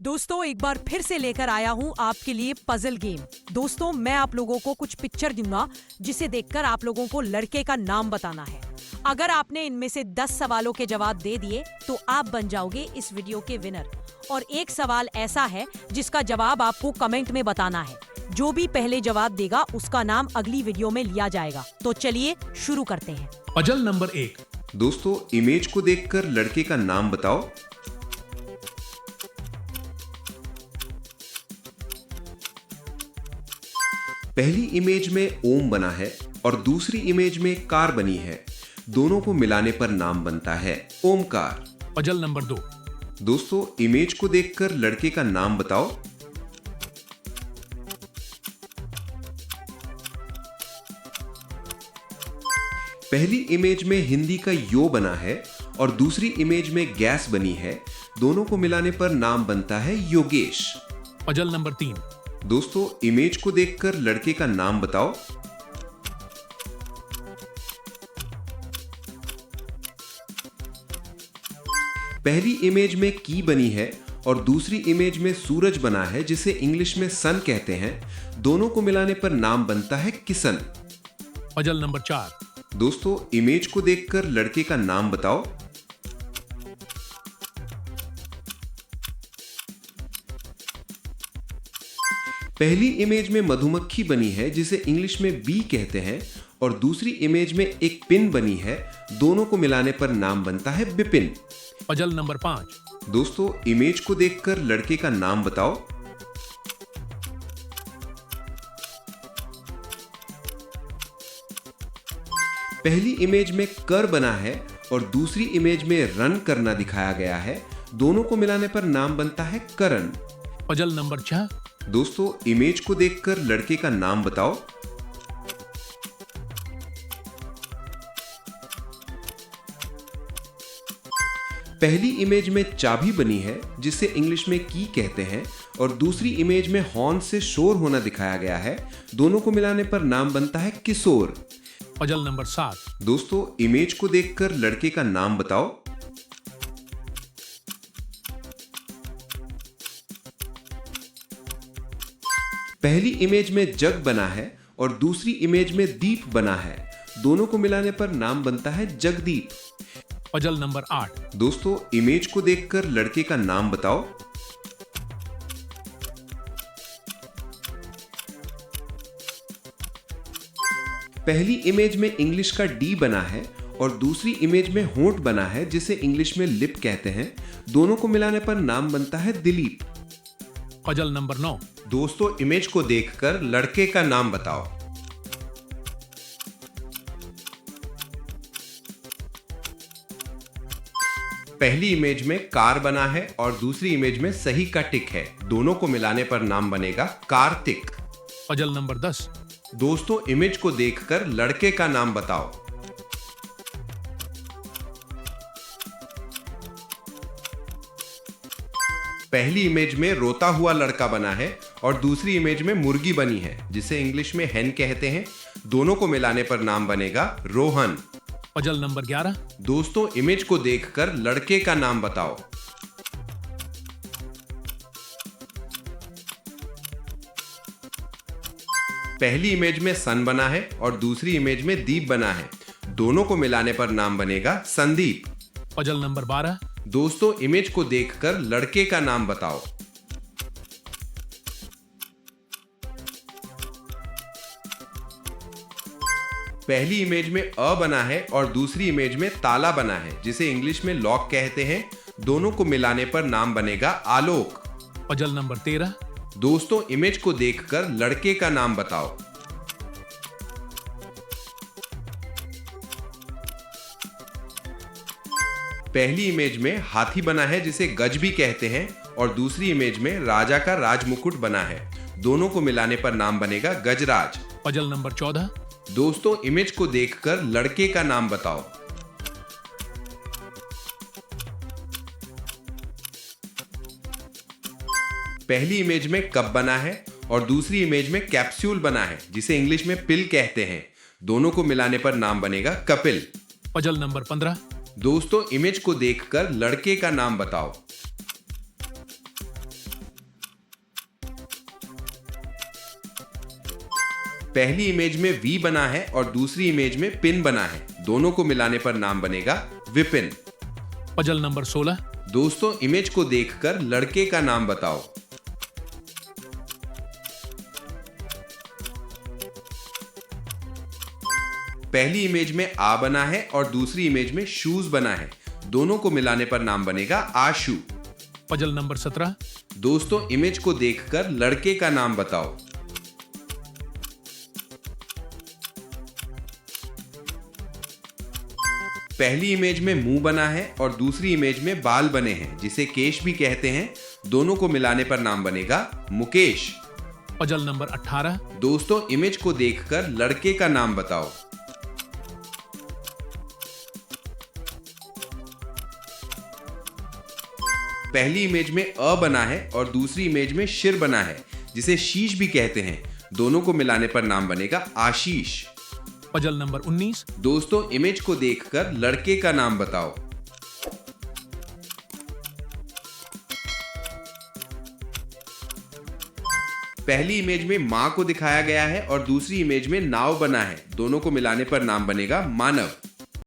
दोस्तों एक बार फिर से लेकर आया हूँ आपके लिए पजल गेम। दोस्तों मैं आप लोगों को कुछ पिक्चर दूंगा जिसे देखकर आप लोगों को लड़के का नाम बताना है। अगर आपने इनमें से 10 सवालों के जवाब दे दिए तो आप बन जाओगे इस वीडियो के विनर। और एक सवाल ऐसा है जिसका जवाब आपको कमेंट में बताना है। जो भी पहले जवाब देगा उसका नाम अगली वीडियो में लिया जाएगा। तो चलिए शुरू करते हैं। Puzzle number 1। दोस्तों इमेज को देखकर लड़के का नाम बताओ। पहली इमेज में ओम बना है और दूसरी इमेज में कार बनी है। दोनों को मिलाने पर नाम बनता है ओमकार। Puzzle number 2। दोस्तों इमेज को देखकर लड़के का नाम बताओ। पहली इमेज में हिंदी का यो बना है और दूसरी इमेज में गैस बनी है। दोनों को मिलाने पर नाम बनता है योगेश। Puzzle number 3। दोस्तों इमेज को देखकर लड़के का नाम बताओ। पहली इमेज में की बनी है और दूसरी इमेज में सूरज बना है जिसे इंग्लिश में सन कहते हैं। दोनों को मिलाने पर नाम बनता है किशन। Puzzle number 4। दोस्तों इमेज को देखकर लड़के का नाम बताओ। पहली इमेज में मधुमक्खी बनी है जिसे इंग्लिश में बी कहते हैं और दूसरी इमेज में एक पिन बनी है। दोनों को मिलाने पर नाम बनता है बिपिन। Puzzle number 5। दोस्तों इमेज को देखकर लड़के का नाम बताओ। पहली इमेज में कर बना है और दूसरी इमेज में रन करना दिखाया गया है। दोनों को मिलाने पर नाम बनता है करण। Puzzle number 6। दोस्तों इमेज को देखकर लड़के का नाम बताओ। पहली इमेज में चाबी बनी है जिसे इंग्लिश में की कहते हैं और दूसरी इमेज में हॉर्न से शोर होना दिखाया गया है। दोनों को मिलाने पर नाम बनता है किशोर। Puzzle number 7। दोस्तों इमेज को देखकर लड़के का नाम बताओ। पहली इमेज में जग बना है और दूसरी इमेज में दीप बना है। दोनों को मिलाने पर नाम बनता है जगदीप। Puzzle number 8। दोस्तों इमेज को देखकर लड़के का नाम बताओ। पहली इमेज में इंग्लिश का डी बना है और दूसरी इमेज में होंठ बना है जिसे इंग्लिश में लिप कहते हैं। दोनों को मिलाने पर नाम बनता है दिलीप। Puzzle number 9। दोस्तों इमेज को देखकर लड़के का नाम बताओ। पहली इमेज में कार बना है और दूसरी इमेज में सही का टिक है। दोनों को मिलाने पर नाम बनेगा कार्तिक। Puzzle number 10। दोस्तों इमेज को देखकर लड़के का नाम बताओ। पहली इमेज में रोता हुआ लड़का बना है और दूसरी इमेज में मुर्गी बनी है जिसे इंग्लिश में हेन कहते हैं। दोनों को मिलाने पर नाम बनेगा रोहन। Puzzle number 11। दोस्तों इमेज को देखकर लड़के का नाम बताओ। पहली इमेज में सन बना है और दूसरी इमेज में दीप बना है। दोनों को मिलाने पर नाम बनेगा संदीप। Puzzle number 12। दोस्तों इमेज को देखकर लड़के का नाम बताओ। पहली इमेज में अ बना है और दूसरी इमेज में ताला बना है जिसे इंग्लिश में लॉक कहते हैं। दोनों को मिलाने पर नाम बनेगा आलोक। Puzzle number 13। दोस्तों इमेज को देखकर लड़के का नाम बताओ। पहली इमेज में हाथी बना है जिसे गज भी कहते हैं और दूसरी इमेज में राजा का राजमुकुट बना है। दोनों को मिलाने पर नाम बनेगा गजराज। Puzzle number 14। दोस्तों इमेज को देखकर लड़के का नाम बताओ। पहली इमेज में कप बना है और दूसरी इमेज में कैप्सूल बना है जिसे इंग्लिश में पिल कहते हैं। दोनों को मिलाने पर नाम बनेगा कपिल। Puzzle number 15। दोस्तों इमेज को देखकर लड़के का नाम बताओ। पहली इमेज में वी बना है और दूसरी इमेज में पिन बना है, दोनों को मिलाने पर नाम बनेगा विपिन। Puzzle number 16। दोस्तों इमेज को देखकर लड़के का नाम बताओ। पहली इमेज में आ बना है और दूसरी इमेज में शूज बना है, दोनों को मिलाने पर नाम बनेगा आशु। Puzzle number 17। दोस्तों इमेज को देखकर लड़के का नाम बताओ। पहली इमेज में मुंह बना है और दूसरी इमेज में बाल बने हैं, जिसे केश भी कहते हैं, दोनों को मिलाने पर नाम बनेगा मुकेश। Puzzle number 18। दोस्तों इमेज को देखकर लड़के का नाम बताओ। पहली इमेज में अ बना है और दूसरी इमेज में शिर बना है, जिसे शीश भी कहते हैं, दोनों को मिलाने पर नाम बनेगा आशीष। Puzzle number 19। दोस्तों इमेज को देखकर लड़के का नाम बताओ। पहली इमेज में मां को दिखाया गया है और दूसरी इमेज में नाव बना है, दोनों को मिलाने पर नाम बनेगा मानव।